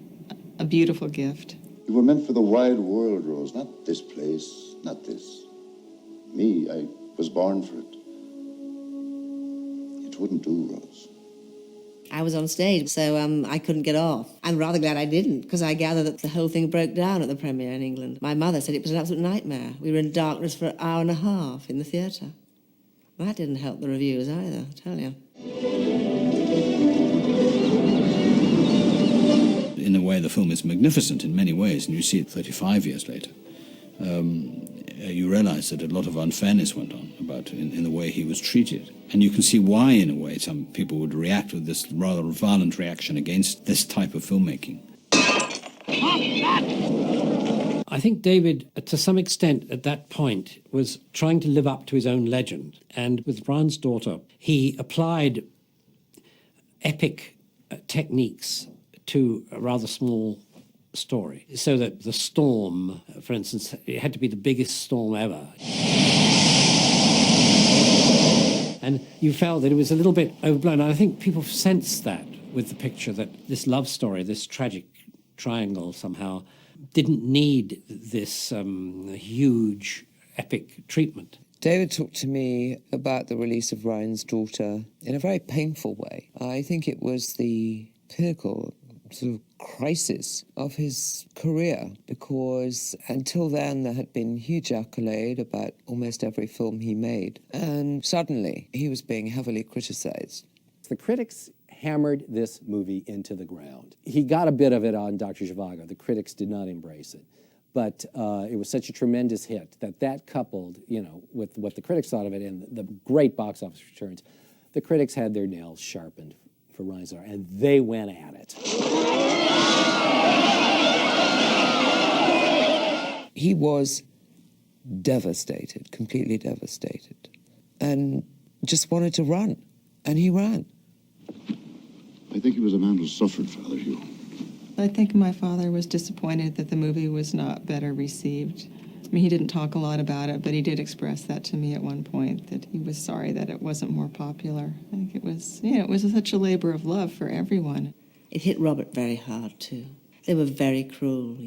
beautiful gift. You were meant for the wide world, Rose, not this place, not this. Me, I was born for it. It wouldn't do, Rose. I was on stage, so I couldn't get off. I'm rather glad I didn't, because I gather that the whole thing broke down at the premiere in England. My mother said it was an absolute nightmare. We were in darkness for an hour and a half in the theatre. That didn't help the reviews either, I tell you. In a way, the film is magnificent in many ways, and you see it 35 years later. You realize that a lot of unfairness went on in the way he was treated. And you can see why, in a way, some people would react with this rather violent reaction against this type of filmmaking. I think David, to some extent at that point, was trying to live up to his own legend. And with Ryan's Daughter, he applied epic techniques to a rather small story, so that the storm, for instance, it had to be the biggest storm ever. And you felt that it was a little bit overblown. And I think people sensed that with the picture, that this love story, this tragic triangle somehow didn't need this huge epic treatment. David talked to me about the release of Ryan's Daughter in a very painful way. I think it was the pinnacle sort of crisis of his career, because until then there had been huge accolade about almost every film he made, and suddenly he was being heavily criticized. The critics hammered this movie into the ground. He got a bit of it on Dr. Zhivago. The critics did not embrace it. But it was such a tremendous hit that coupled, with what the critics thought of it and the great box office returns, the critics had their nails sharpened for Ryan's Daughter, and they went at it. He was devastated, completely devastated, and just wanted to run, and he ran. I think he was a man who suffered, Father Hugh. I think my father was disappointed that the movie was not better received. I mean, he didn't talk a lot about it, but he did express that to me at one point, that he was sorry that it wasn't more popular. I think it was, it was such a labor of love for everyone. It hit Robert very hard, too. They were very cruel,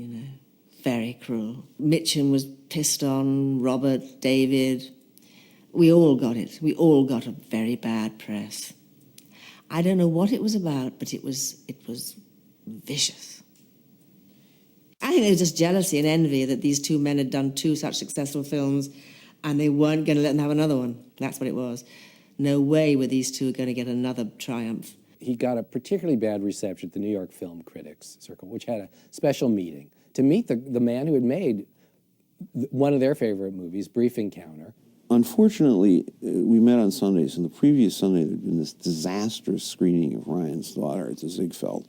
very cruel. Mitchum was pissed on, Robert, David. We all got it. We all got a very bad press. I don't know what it was about, but it was vicious. I think it was just jealousy and envy that these two men had done two such successful films and they weren't going to let them have another one. That's what it was. No way were these two going to get another triumph. He got a particularly bad reception at the New York Film Critics Circle, which had a special meeting to meet the man who had made one of their favorite movies, Brief Encounter. Unfortunately, we met on Sundays, and the previous Sunday there had been this disastrous screening of Ryan's Daughter at the Ziegfeld.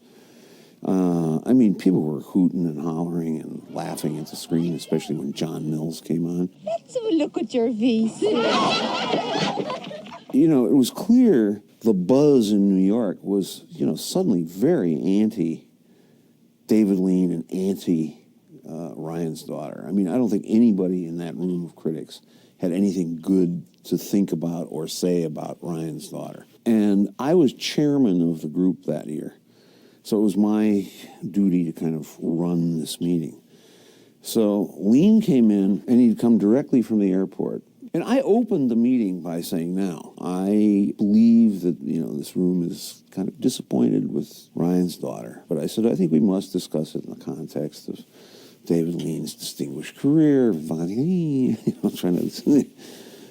I mean, people were hooting and hollering and laughing at the screen, especially when John Mills came on. Let's have a look at your VC. It was clear the buzz in New York was, suddenly very anti-David Lean and anti-Ryan's Daughter. I mean, I don't think anybody in that room of critics had anything good to think about or say about Ryan's Daughter. And I was chairman of the group that year. So it was my duty to kind of run this meeting. So Lean came in, and he'd come directly from the airport. And I opened the meeting by saying, now, I believe that, this room is kind of disappointed with Ryan's Daughter. But I said, I think we must discuss it in the context of David Lean's distinguished career. Trying to...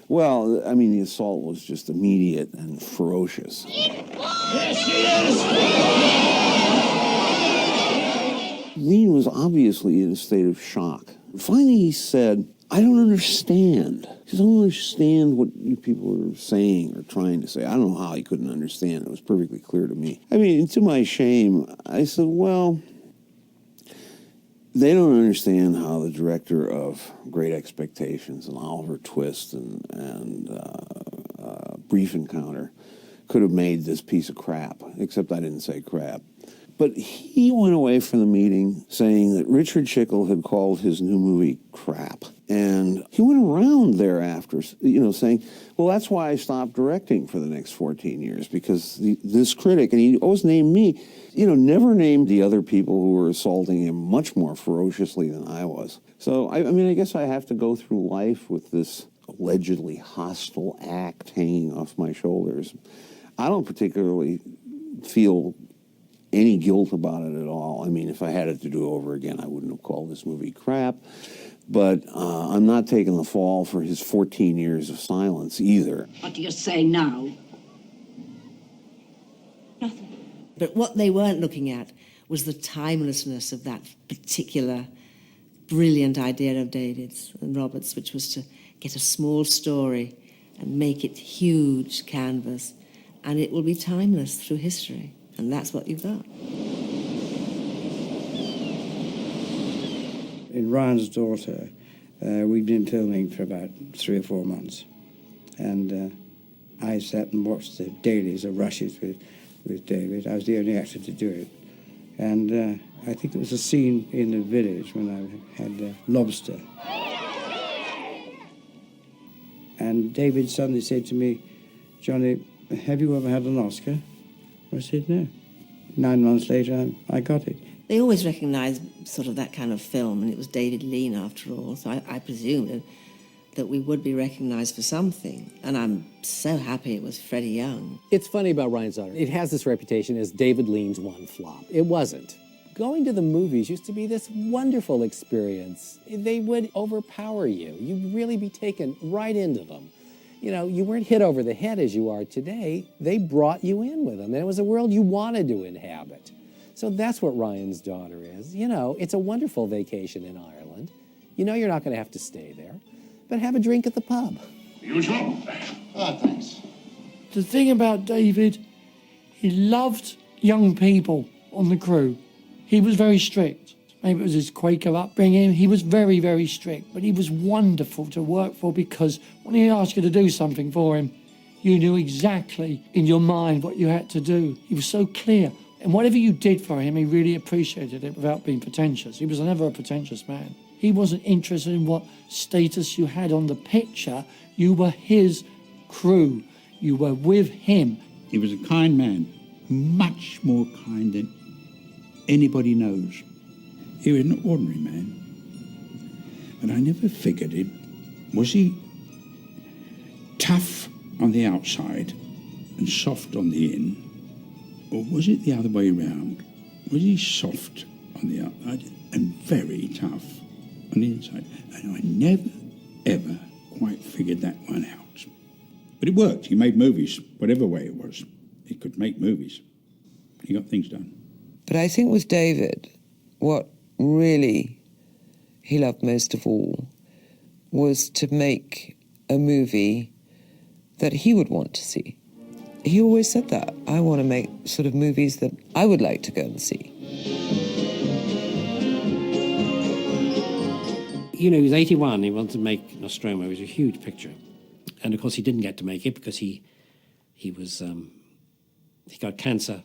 Well, I mean, the assault was just immediate and ferocious. There she is! Lean was obviously in a state of shock. Finally, he said, I don't understand. He said, I don't understand what you people are saying or trying to say. I don't know how he couldn't understand. It was perfectly clear to me. I mean, to my shame, I said, well, they don't understand how the director of Great Expectations and Oliver Twist and Brief Encounter could have made this piece of crap, except I didn't say crap. But he went away from the meeting saying that Richard Schickel had called his new movie crap. And he went around thereafter, saying, well, that's why I stopped directing for the next 14 years, because this critic, and he always named me, never named the other people who were assaulting him much more ferociously than I was. So, I mean, I guess I have to go through life with this allegedly hostile act hanging off my shoulders. I don't particularly feel any guilt about it at all. I mean, if I had it to do over again, I wouldn't have called this movie crap. But I'm not taking the fall for his 14 years of silence either. What do you say now? Nothing. But what they weren't looking at was the timelessness of that particular brilliant idea of David's and Robert's, which was to get a small story and make it huge canvas, and it will be timeless through history. And that's what you've got. In Ryan's Daughter, we'd been filming for about 3 or 4 months. And I sat and watched the dailies or rushes with David. I was the only actor to do it. And I think it was a scene in the village when I had lobster. And David suddenly said to me, Johnny, have you ever had an Oscar? I said, no. 9 months later, I got it. They always recognised sort of that kind of film, and it was David Lean after all, so I presumed that we would be recognised for something. And I'm so happy it was Freddie Young. It's funny about Ryan's Daughter. It has this reputation as David Lean's one flop. It wasn't. Going to the movies used to be this wonderful experience. They would overpower you. You'd really be taken right into them. you know, you weren't hit over the head as you are today. They brought you in with them, and it was a world you wanted to inhabit. So that's what Ryan's Daughter is. You know, it's a wonderful vacation in Ireland. You know you're not going to have to stay there, but have a drink at the pub. Usual. Ah, thanks. The thing about David, he loved young people on the crew. He was very strict. Maybe it was his Quaker upbringing. He was very, very strict, but he was wonderful to work for because when he asked you to do something for him, you knew exactly in your mind what you had to do. He was so clear. And whatever you did for him, he really appreciated it without being pretentious. He was never a pretentious man. He wasn't interested in what status you had on the picture. You were his crew. You were with him. He was a kind man, much more kind than anybody knows. He was an ordinary man. And I never figured it. Was he tough on the outside and soft on the in? Or was it the other way around? Was he soft on the outside and very tough on the inside? And I never, ever quite figured that one out. But it worked. He made movies, whatever way it was. He could make movies. He got things done. But I think with David, what really he loved most of all was to make a movie that he would want to see. He always said that. I want to make sort of movies that I would like to go and see. You know, he was 81. He wanted to make Nostromo. It was a huge picture. And, of course, he didn't get to make it because he got cancer.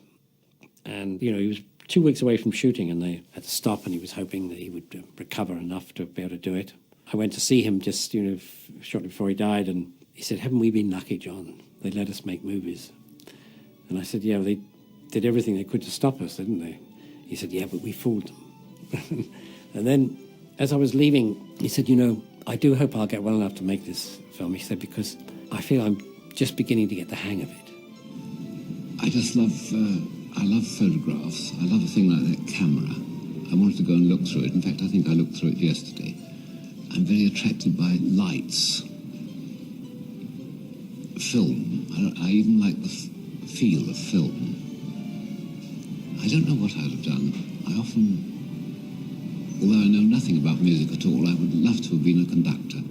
And, you know, he was 2 weeks away from shooting and they had to stop, and he was hoping that he would recover enough to be able to do it. I went to see him just, you know, shortly before he died, and he said, "Haven't we been lucky, John? They let us make movies." And I said, "Yeah, well, they did everything they could to stop us, didn't they?" He said, "Yeah, but we fooled them." And then, as I was leaving, he said, "You know, I do hope I'll get well enough to make this film." He said, "Because I feel I'm just beginning to get the hang of it." I just love, I love photographs. I love a thing like that camera. I wanted to go and look through it. In fact, I think I looked through it yesterday. I'm very attracted by lights. Film. I even like the feel of film. I don't know what I'd have done. I often, although I know nothing about music at all, I would love to have been a conductor.